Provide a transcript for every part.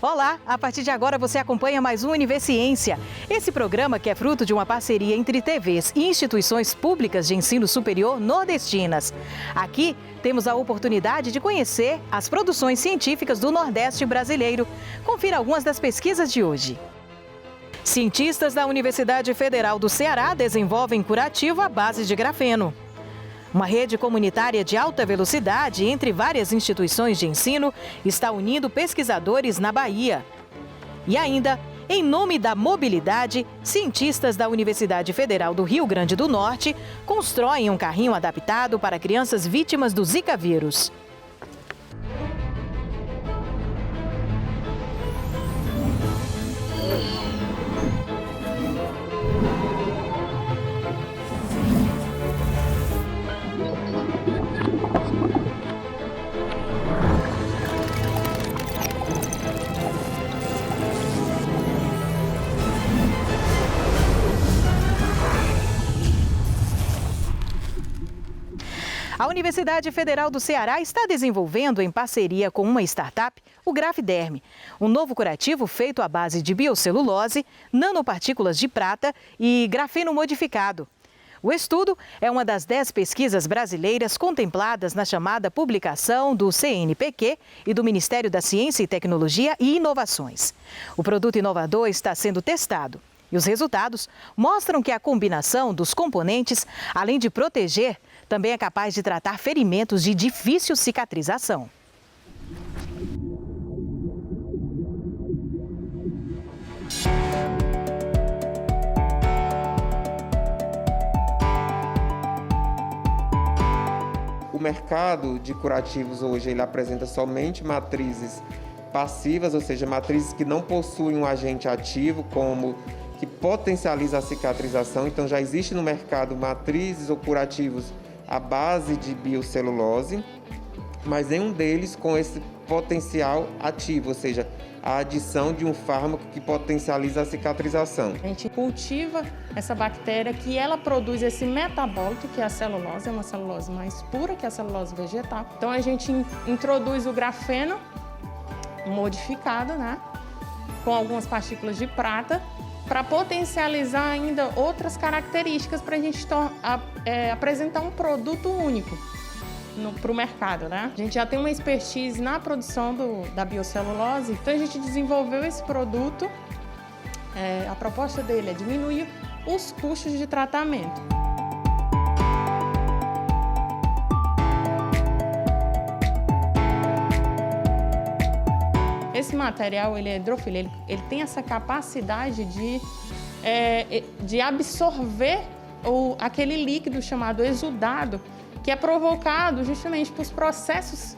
Olá, a partir de agora você acompanha mais um Universiência. Esse programa que é fruto de uma parceria entre TVs e instituições públicas de ensino superior nordestinas. Aqui temos a oportunidade de conhecer as produções científicas do Nordeste brasileiro. Confira algumas das pesquisas de hoje. Cientistas da Universidade Federal do Ceará desenvolvem curativo à base de grafeno. Uma rede comunitária de alta velocidade entre várias instituições de ensino está unindo pesquisadores na Bahia. E ainda, em nome da mobilidade, cientistas da Universidade Federal do Rio Grande do Norte constroem um carrinho adaptado para crianças vítimas do Zika vírus. A Universidade Federal do Ceará está desenvolvendo, em parceria com uma startup, o Grafderm, um novo curativo feito à base de biocelulose, nanopartículas de prata e grafeno modificado. O estudo é uma das 10 pesquisas brasileiras contempladas na chamada publicação do CNPq e do Ministério da Ciência e Tecnologia e Inovações. O produto inovador está sendo testado. E os resultados mostram que a combinação dos componentes, além de proteger, também é capaz de tratar ferimentos de difícil cicatrização. O mercado de curativos hoje ele apresenta somente matrizes passivas, ou seja, matrizes que não possuem um agente ativo como que potencializa a cicatrização. Então já existe no mercado matrizes ou curativos à base de biocelulose, mas nenhum deles com esse potencial ativo, ou seja, a adição de um fármaco que potencializa a cicatrização. A gente cultiva essa bactéria que ela produz esse metabólito, que é a celulose, é uma celulose mais pura que a celulose vegetal. Então a gente introduz o grafeno modificado, né, com algumas partículas de prata, para potencializar ainda outras características para a gente apresentar um produto único para o mercado, né? A gente já tem uma expertise na produção da biocelulose, então a gente desenvolveu esse produto. A proposta dele é diminuir os custos de tratamento. Esse material ele é hidrofílico, ele tem essa capacidade de absorver aquele líquido chamado exudado, que é provocado justamente por processos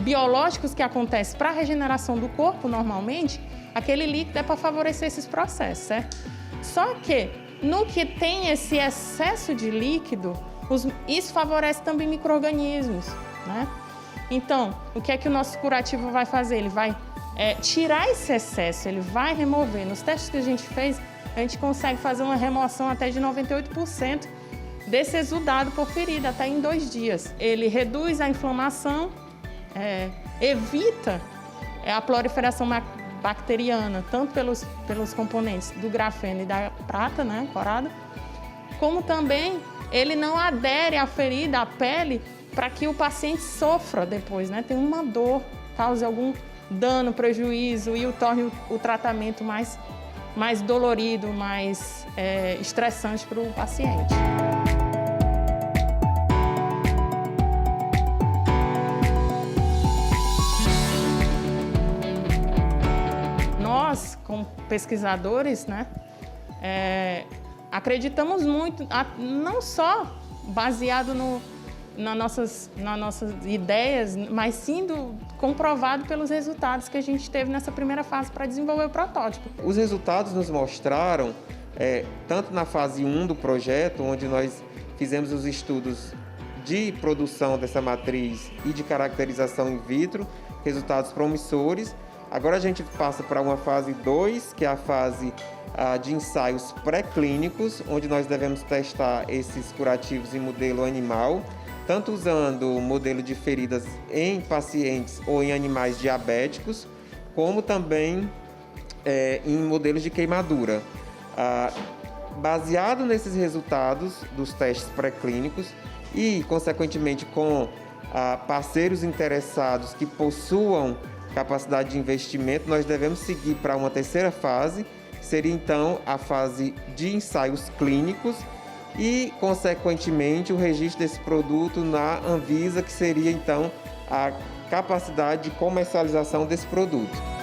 biológicos que acontecem para a regeneração do corpo normalmente. Aquele líquido é para favorecer esses processos, certo? Só que no que tem esse excesso de líquido, isso favorece também micro-organismos, né? Então, o que é que o nosso curativo vai fazer? Ele vai tirar esse excesso, ele vai remover. Nos testes que a gente fez, a gente consegue fazer uma remoção até de 98% desse exudado por ferida, até em 2 dias. Ele reduz a inflamação, evita a proliferação bacteriana, tanto pelos componentes do grafeno e da prata, né, corada, como também ele não adere à ferida, à pele, para que o paciente sofra depois, né, tenha uma dor, cause algum dano, prejuízo e torne o tratamento mais dolorido, mais estressante para o paciente. Nós, como pesquisadores, né, acreditamos muito, não só baseado nas nossas ideias, mas sim comprovado pelos resultados que a gente teve nessa primeira fase para desenvolver o protótipo. Os resultados nos mostraram, tanto na fase 1 do projeto, onde nós fizemos os estudos de produção dessa matriz e de caracterização in vitro, resultados promissores. Agora a gente passa para uma fase 2, que é a fase de ensaios pré-clínicos, onde nós devemos testar esses curativos em modelo animal, tanto usando o modelo de feridas em pacientes ou em animais diabéticos, como também em modelos de queimadura. Baseado nesses resultados dos testes pré-clínicos e, consequentemente, com parceiros interessados que possuam capacidade de investimento, nós devemos seguir para uma terceira fase, seria então a fase de ensaios clínicos e, consequentemente, o registro desse produto na Anvisa, que seria então a capacidade de comercialização desse produto.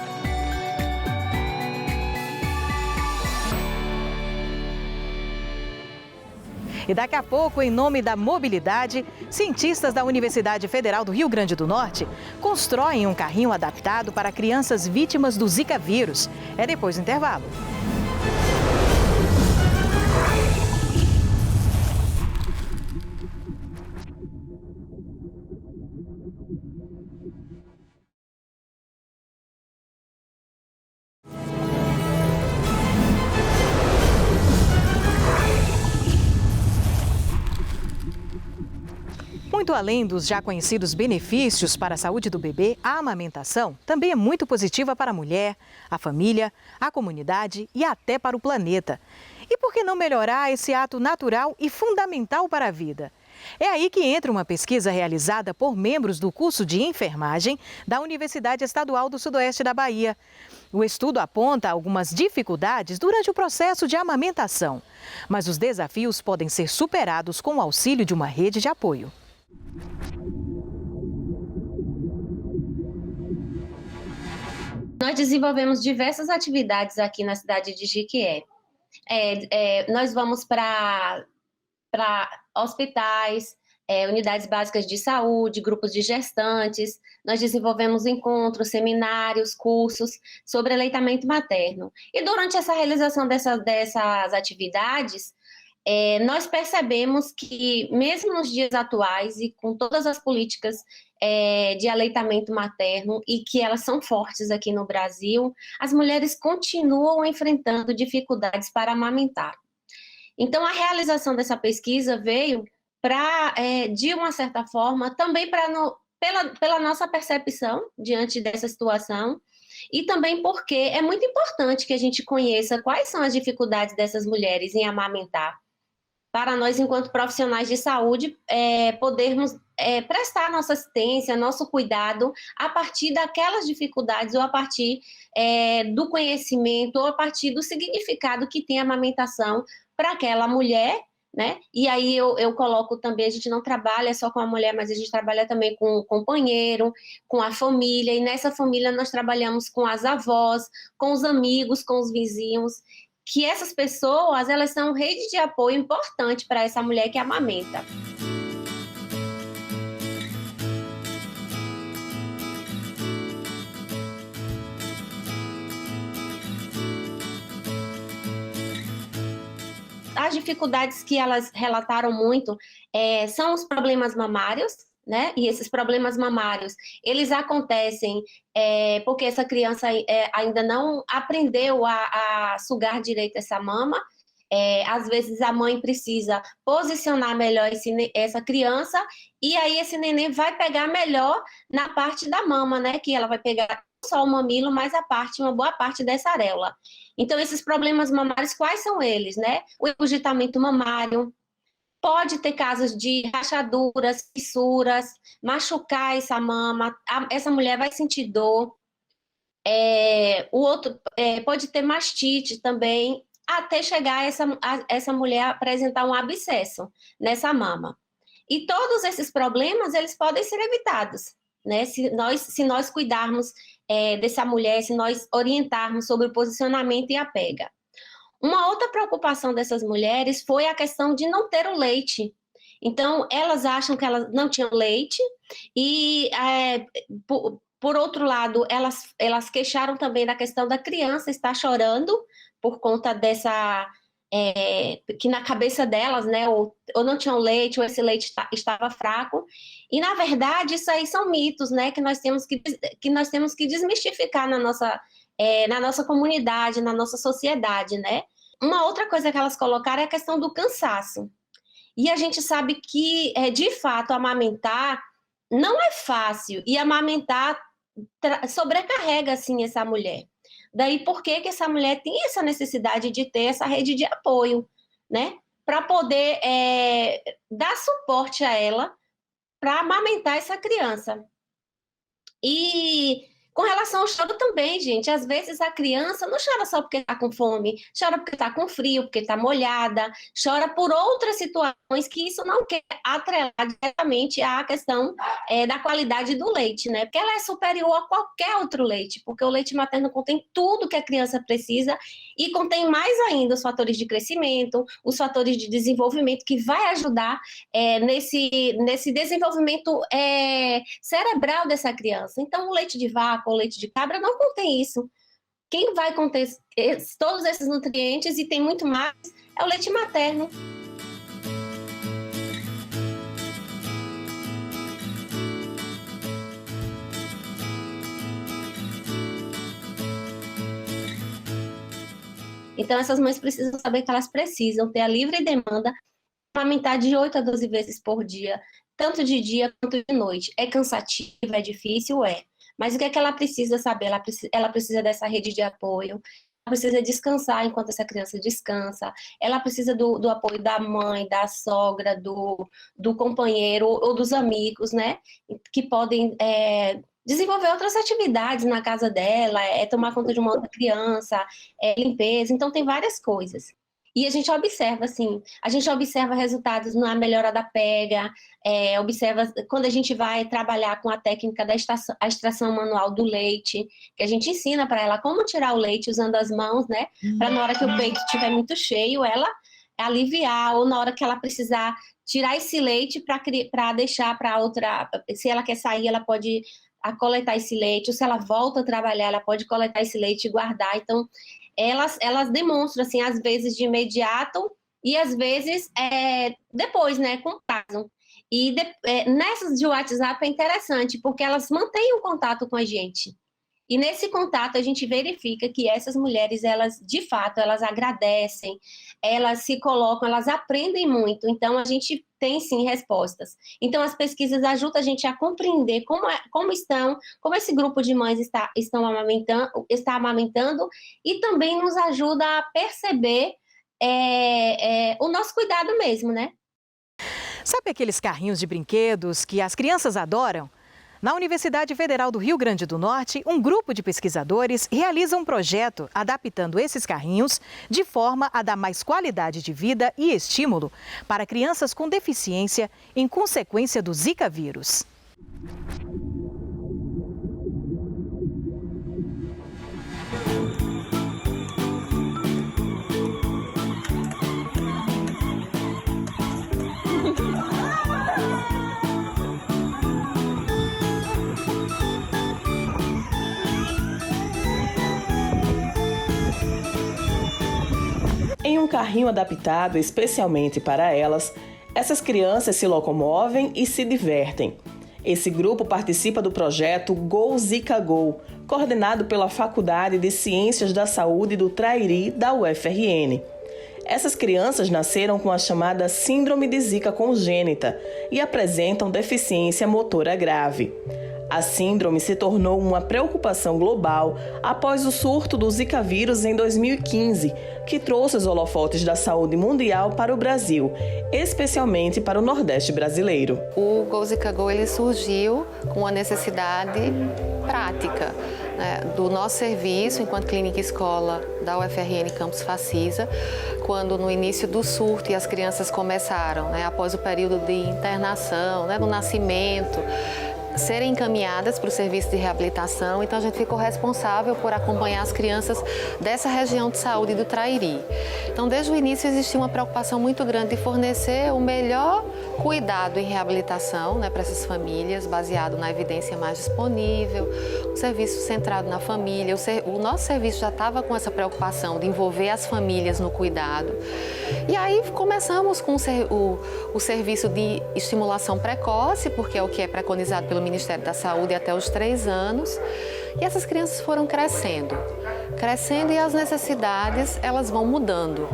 E daqui a pouco, em nome da mobilidade, cientistas da Universidade Federal do Rio Grande do Norte constroem um carrinho adaptado para crianças vítimas do Zika vírus. É depois do intervalo. Muito além dos já conhecidos benefícios para a saúde do bebê, a amamentação também é muito positiva para a mulher, a família, a comunidade e até para o planeta. E por que não melhorar esse ato natural e fundamental para a vida? É aí que entra uma pesquisa realizada por membros do curso de enfermagem da Universidade Estadual do Sudoeste da Bahia. O estudo aponta algumas dificuldades durante o processo de amamentação, mas os desafios podem ser superados com o auxílio de uma rede de apoio. Nós desenvolvemos diversas atividades aqui na cidade de Jequié. Nós vamos para hospitais, unidades básicas de saúde, grupos de gestantes. Nós desenvolvemos encontros, seminários, cursos sobre aleitamento materno. E durante essa realização dessas atividades, nós percebemos que, mesmo nos dias atuais e com todas as políticas de aleitamento materno e que elas são fortes aqui no Brasil, as mulheres continuam enfrentando dificuldades para amamentar. Então, a realização dessa pesquisa veio para, de uma certa forma, também pela nossa percepção diante dessa situação, e também porque é muito importante que a gente conheça quais são as dificuldades dessas mulheres em amamentar, para nós, enquanto profissionais de saúde, podermos prestar nossa assistência, nosso cuidado a partir daquelas dificuldades ou a partir do conhecimento ou a partir do significado que tem a amamentação para aquela mulher, né? E aí eu coloco também, a gente não trabalha só com a mulher, mas a gente trabalha também com o companheiro, com a família, e nessa família nós trabalhamos com as avós, com os amigos, com os vizinhos, que essas pessoas, elas são rede de apoio importante para essa mulher que amamenta. As dificuldades que elas relataram muito são os problemas mamários, né? E esses problemas mamários, eles acontecem porque essa criança ainda não aprendeu a sugar direito essa mama. Às vezes a mãe precisa posicionar melhor essa criança, e aí esse neném vai pegar melhor na parte da mama, né? Que ela vai pegar não só o mamilo, mas uma boa parte dessa areola. Então, esses problemas mamários, quais são eles, né? O engurgitamento mamário, pode ter casos de rachaduras, fissuras, machucar essa mama, essa mulher vai sentir dor. O outro pode ter mastite também, até chegar essa mulher a apresentar um abscesso nessa mama. E todos esses problemas, eles podem ser evitados, né? Se nós cuidarmos dessa mulher, se nós orientarmos sobre o posicionamento e a pega. Uma outra preocupação dessas mulheres foi a questão de não ter o leite. Então, elas acham que elas não tinham leite e, por outro lado, elas queixaram também da questão da criança estar chorando por conta dessa... que na cabeça delas, né, ou não tinham leite, ou esse leite estava fraco. E, na verdade, isso aí são mitos, né, que nós temos que desmistificar na nossa comunidade, na nossa sociedade, né? Uma outra coisa que elas colocaram é a questão do cansaço. E a gente sabe que, de fato, amamentar não é fácil. E amamentar sobrecarrega, assim, essa mulher. Daí, por que essa mulher tem essa necessidade de ter essa rede de apoio, né? Para poder dar suporte a ela para amamentar essa criança. E com relação ao choro também, gente, às vezes a criança não chora só porque está com fome, chora porque está com frio, porque está molhada, chora por outras situações que isso não quer atrelar diretamente à questão da qualidade do leite, né? Porque ela é superior a qualquer outro leite, porque o leite materno contém tudo que a criança precisa e contém mais ainda os fatores de crescimento, os fatores de desenvolvimento que vai ajudar nesse desenvolvimento cerebral dessa criança. Então, o leite de vaca ou leite de cabra não contém isso. Quem vai conter todos esses nutrientes e tem muito mais é o leite materno. Então, essas mães precisam saber que elas precisam ter a livre demanda para amamentar de 8 a 12 vezes por dia, tanto de dia quanto de noite. É cansativo, é difícil, mas o que é que ela precisa saber? Ela precisa dessa rede de apoio, ela precisa descansar enquanto essa criança descansa, ela precisa do apoio da mãe, da sogra, do companheiro ou dos amigos, né? Que podem desenvolver outras atividades na casa dela, tomar conta de uma outra criança, limpeza, então tem várias coisas. E a gente observa resultados na melhora da pega, observa quando a gente vai trabalhar com a técnica da extração manual do leite, que a gente ensina para ela como tirar o leite usando as mãos, né? Para na hora que o peito estiver muito cheio, ela aliviar, ou na hora que ela precisar tirar esse leite para deixar para outra, se ela quer sair, ela pode coletar esse leite, ou se ela volta a trabalhar, ela pode coletar esse leite e guardar. Então, elas demonstram, assim, às vezes de imediato e às vezes depois, né, com prazo. E nessas de WhatsApp é interessante, porque elas mantêm um contato com a gente. E nesse contato a gente verifica que essas mulheres, elas, de fato, elas agradecem, elas se colocam, elas aprendem muito. Então, a gente tem, sim, respostas. Então, as pesquisas ajudam a gente a compreender como esse grupo de mães está amamentando e também nos ajuda a perceber o nosso cuidado mesmo, né? Sabe aqueles carrinhos de brinquedos que as crianças adoram? Na Universidade Federal do Rio Grande do Norte, um grupo de pesquisadores realiza um projeto adaptando esses carrinhos de forma a dar mais qualidade de vida e estímulo para crianças com deficiência em consequência do Zika vírus. Em um carrinho adaptado especialmente para elas, essas crianças se locomovem e se divertem. Esse grupo participa do projeto Go Zika Go, coordenado pela Faculdade de Ciências da Saúde do Trairi, da UFRN. Essas crianças nasceram com a chamada Síndrome de Zika congênita e apresentam deficiência motora grave. A síndrome se tornou uma preocupação global após o surto do Zika vírus em 2015, que trouxe os holofotes da saúde mundial para o Brasil, especialmente para o Nordeste brasileiro. O Go Zika Go ele surgiu com uma necessidade prática, né, do nosso serviço enquanto clínica e escola da UFRN Campus Facisa, quando no início do surto e as crianças começaram, né, após o período de internação, né, do nascimento, serem encaminhadas para o serviço de reabilitação. Então a gente ficou responsável por acompanhar as crianças dessa região de saúde do Trairi. Então desde o início existia uma preocupação muito grande de fornecer o melhor cuidado em reabilitação, né, para essas famílias, baseado na evidência mais disponível, um serviço centrado na família. O nosso serviço já estava com essa preocupação de envolver as famílias no cuidado. E aí começamos com o serviço de estimulação precoce, porque é o que é preconizado pelo Ministério da Saúde até os 3 anos. E essas crianças foram crescendo e as necessidades elas vão mudando.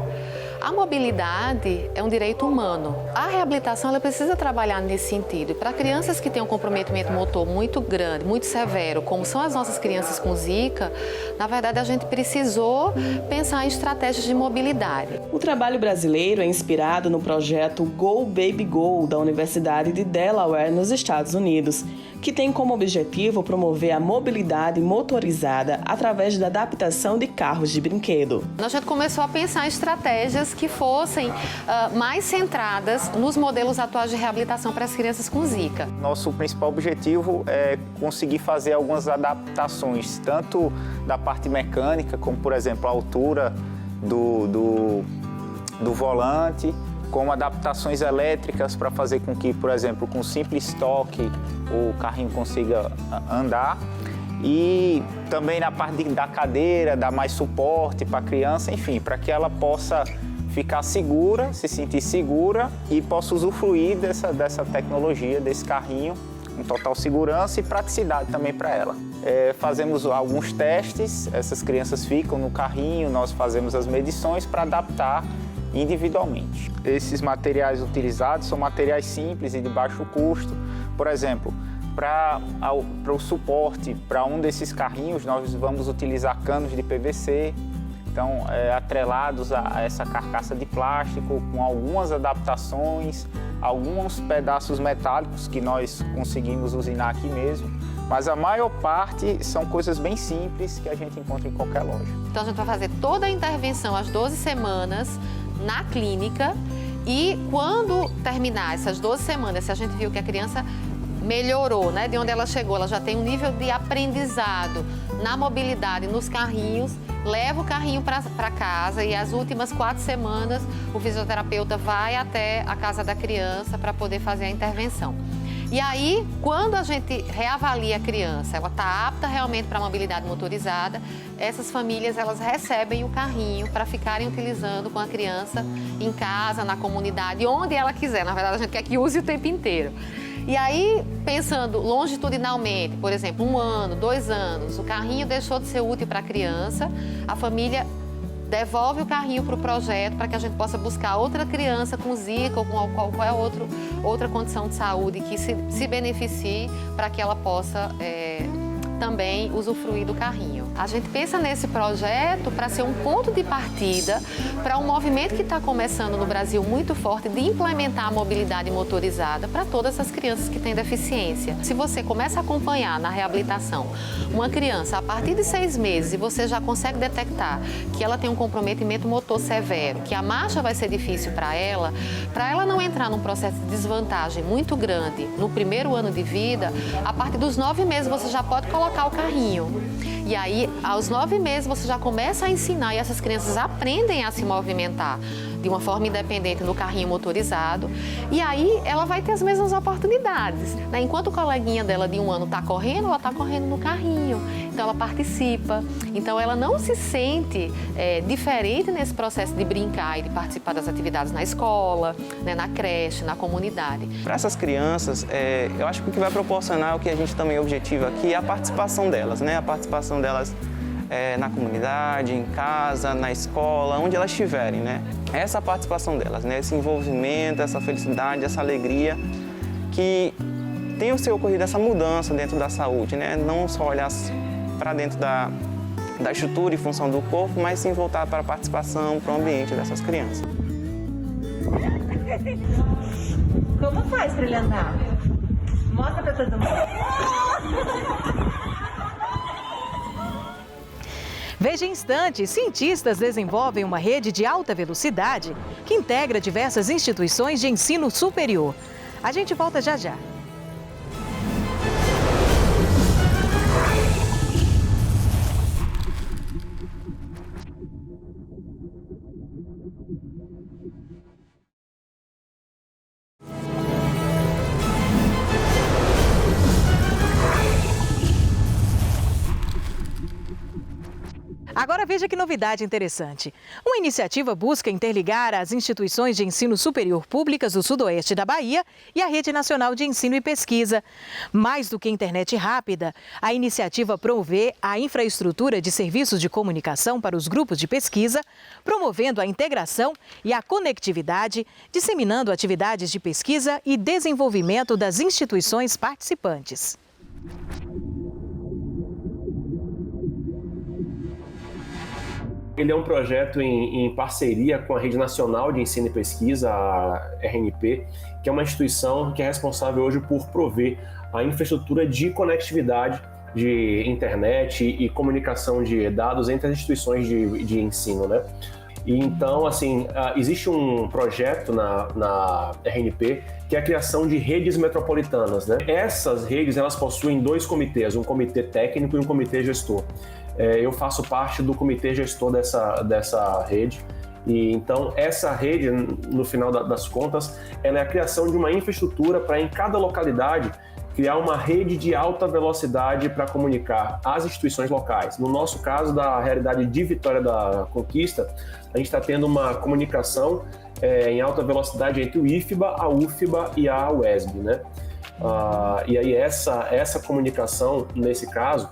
A mobilidade é um direito humano. A reabilitação ela precisa trabalhar nesse sentido. Para crianças que têm um comprometimento motor muito grande, muito severo, como são as nossas crianças com Zika, na verdade a gente precisou pensar em estratégias de mobilidade. O trabalho brasileiro é inspirado no projeto Go Baby Go da Universidade de Delaware, nos Estados Unidos, que tem como objetivo promover a mobilidade motorizada através da adaptação de carros de brinquedo. A gente começou a pensar em estratégias que fossem mais centradas nos modelos atuais de reabilitação para as crianças com Zika. Nosso principal objetivo é conseguir fazer algumas adaptações, tanto da parte mecânica, como por exemplo a altura do volante, como adaptações elétricas para fazer com que, por exemplo, com simples toque o carrinho consiga andar. E também na parte da cadeira, dar mais suporte para a criança, enfim, para que ela possa ficar segura, se sentir segura e possa usufruir dessa tecnologia, desse carrinho, com total segurança e praticidade também para ela. Fazemos alguns testes, essas crianças ficam no carrinho, nós fazemos as medições para adaptar individualmente. Esses materiais utilizados são materiais simples e de baixo custo. Por exemplo, para o suporte para um desses carrinhos, nós vamos utilizar canos de PVC, então atrelados a essa carcaça de plástico, com algumas adaptações, alguns pedaços metálicos que nós conseguimos usinar aqui mesmo, mas a maior parte são coisas bem simples que a gente encontra em qualquer loja. Então a gente vai fazer toda a intervenção às 12 semanas na clínica e quando terminar essas 12 semanas, se a gente viu que a criança melhorou, né, de onde ela chegou, ela já tem um nível de aprendizado na mobilidade, nos carrinhos, leva o carrinho para casa e as últimas 4 semanas o fisioterapeuta vai até a casa da criança para poder fazer a intervenção. E aí, quando a gente reavalia a criança, ela está apta realmente para a mobilidade motorizada, essas famílias elas recebem o carrinho para ficarem utilizando com a criança em casa, na comunidade, onde ela quiser. Na verdade, a gente quer que use o tempo inteiro. E aí, pensando longitudinalmente, por exemplo, 1 ano, 2 anos, o carrinho deixou de ser útil para a criança, a família devolve o carrinho para o projeto para que a gente possa buscar outra criança com Zika ou com qualquer outra condição de saúde que se beneficie para que ela possa também usufruir do carrinho. A gente pensa nesse projeto para ser um ponto de partida para um movimento que está começando no Brasil muito forte de implementar a mobilidade motorizada para todas as crianças que têm deficiência. Se você começa a acompanhar na reabilitação uma criança a partir de 6 meses e você já consegue detectar que ela tem um comprometimento motor severo, que a marcha vai ser difícil para ela não entrar num processo de desvantagem muito grande no primeiro ano de vida, a partir dos 9 meses você já pode colocar o carrinho. E aí, aos 9 meses, você já começa a ensinar e essas crianças aprendem a se movimentar de uma forma independente no carrinho motorizado. E aí, ela vai ter as mesmas oportunidades, né? Enquanto o coleguinha dela de 1 ano está correndo, ela está correndo no carrinho. Então, ela participa. Então, ela não se sente diferente nesse processo de brincar e de participar das atividades na escola, né, na creche, na comunidade. Para essas crianças, eu acho que o que vai proporcionar, o que a gente também objetiva aqui, é a participação delas, né? A participação delas na comunidade, em casa, na escola, onde elas estiverem, né? Essa participação delas, né? Esse envolvimento, essa felicidade, essa alegria que tem ocorrido essa mudança dentro da saúde, né? Não só olhar para dentro da estrutura e função do corpo, mas sim voltar para a participação, para o ambiente dessas crianças. Como faz para ele andar? Mostra para todo mundo. Veja em instantes, cientistas desenvolvem uma rede de alta velocidade que integra diversas instituições de ensino superior. A gente volta já já. Agora veja que novidade interessante. Uma iniciativa busca interligar as instituições de ensino superior públicas do sudoeste da Bahia e a Rede Nacional de Ensino e Pesquisa. Mais do que internet rápida, a iniciativa provê a infraestrutura de serviços de comunicação para os grupos de pesquisa, promovendo a integração e a conectividade, disseminando atividades de pesquisa e desenvolvimento das instituições participantes. Ele é um projeto em parceria com a Rede Nacional de Ensino e Pesquisa, a RNP, que é uma instituição que é responsável hoje por prover a infraestrutura de conectividade de internet e comunicação de dados entre as instituições de ensino, né? E então, assim, existe um projeto na RNP que é a criação de redes metropolitanas, né? Essas redes, elas possuem 2 comitês, um comitê técnico e um comitê gestor. Eu faço parte do comitê gestor dessa rede. E então, essa rede, no final das contas, ela é a criação de uma infraestrutura para, em cada localidade, criar uma rede de alta velocidade para comunicar as instituições locais. No nosso caso, da realidade de Vitória da Conquista, a gente está tendo uma comunicação em alta velocidade entre o IFBA, a UFBA e a UESB, né? E aí essa comunicação, nesse caso,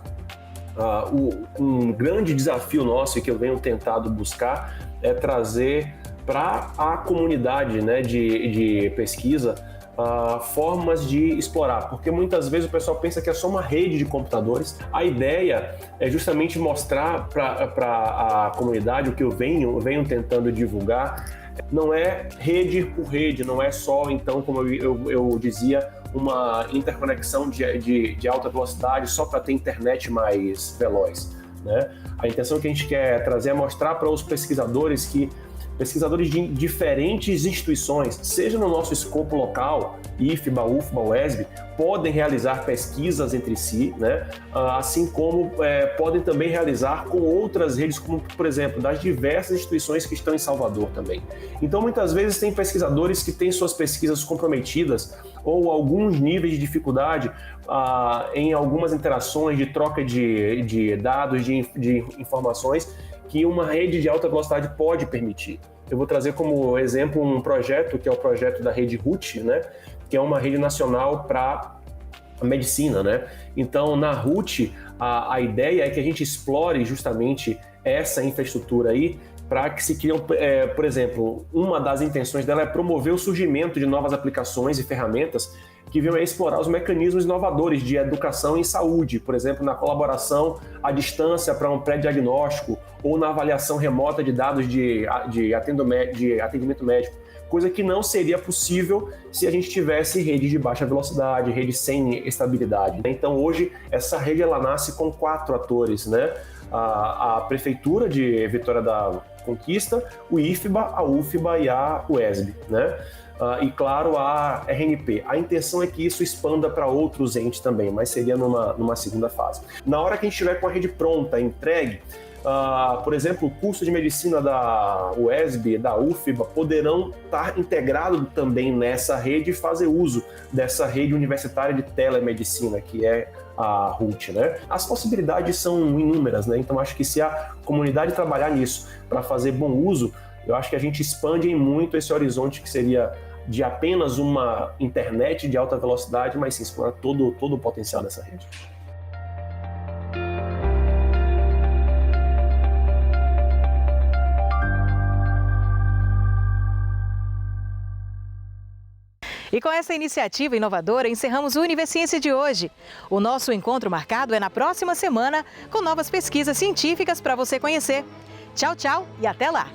um grande desafio nosso e que eu venho tentado buscar é trazer para a comunidade, né, de pesquisa formas de explorar, porque muitas vezes o pessoal pensa que é só uma rede de computadores. A ideia é justamente mostrar para a comunidade o que eu venho tentando divulgar. Não é rede por rede, não é só, então, como eu dizia, uma interconexão de alta velocidade só para ter internet mais veloz, né? A intenção que a gente quer trazer é mostrar para os pesquisadores que pesquisadores de diferentes instituições, seja no nosso escopo local, IFBA, UFBA, UESB, podem realizar pesquisas entre si, né? Assim como podem também realizar com outras redes, como, por exemplo, das diversas instituições que estão em Salvador também. Então, muitas vezes, tem pesquisadores que têm suas pesquisas comprometidas ou alguns níveis de dificuldade em algumas interações de troca de dados, de informações, que uma rede de alta velocidade pode permitir. Eu vou trazer como exemplo um projeto, que é o projeto da rede RUT, né? Que é uma rede nacional para a medicina, né? Então, na RUT, a ideia é que a gente explore justamente essa infraestrutura aí para que se criam, por exemplo, uma das intenções dela é promover o surgimento de novas aplicações e ferramentas que venham a explorar os mecanismos inovadores de educação em saúde, por exemplo, na colaboração à distância para um pré-diagnóstico ou na avaliação remota de dados de atendimento médico, coisa que não seria possível se a gente tivesse rede de baixa velocidade, rede sem estabilidade. Então, hoje, essa rede ela nasce com 4 atores, né? A Prefeitura de Vitória da Conquista, o IFBA, a UFBA e a UESB, né? E, claro, a RNP. A intenção é que isso expanda para outros entes também, mas seria numa segunda fase. Na hora que a gente estiver com a rede pronta, entregue, por exemplo, o curso de medicina da UESB, da UFBA, poderão estar integrados também nessa rede e fazer uso dessa rede universitária de telemedicina, que é a RUT, né? As possibilidades são inúmeras, né? Então, acho que se a comunidade trabalhar nisso para fazer bom uso, eu acho que a gente expande em muito esse horizonte que seria de apenas uma internet de alta velocidade, mas sim explorar todo o potencial dessa rede. E com essa iniciativa inovadora, encerramos o Universiência de hoje. O nosso encontro marcado é na próxima semana, com novas pesquisas científicas para você conhecer. Tchau, tchau e até lá!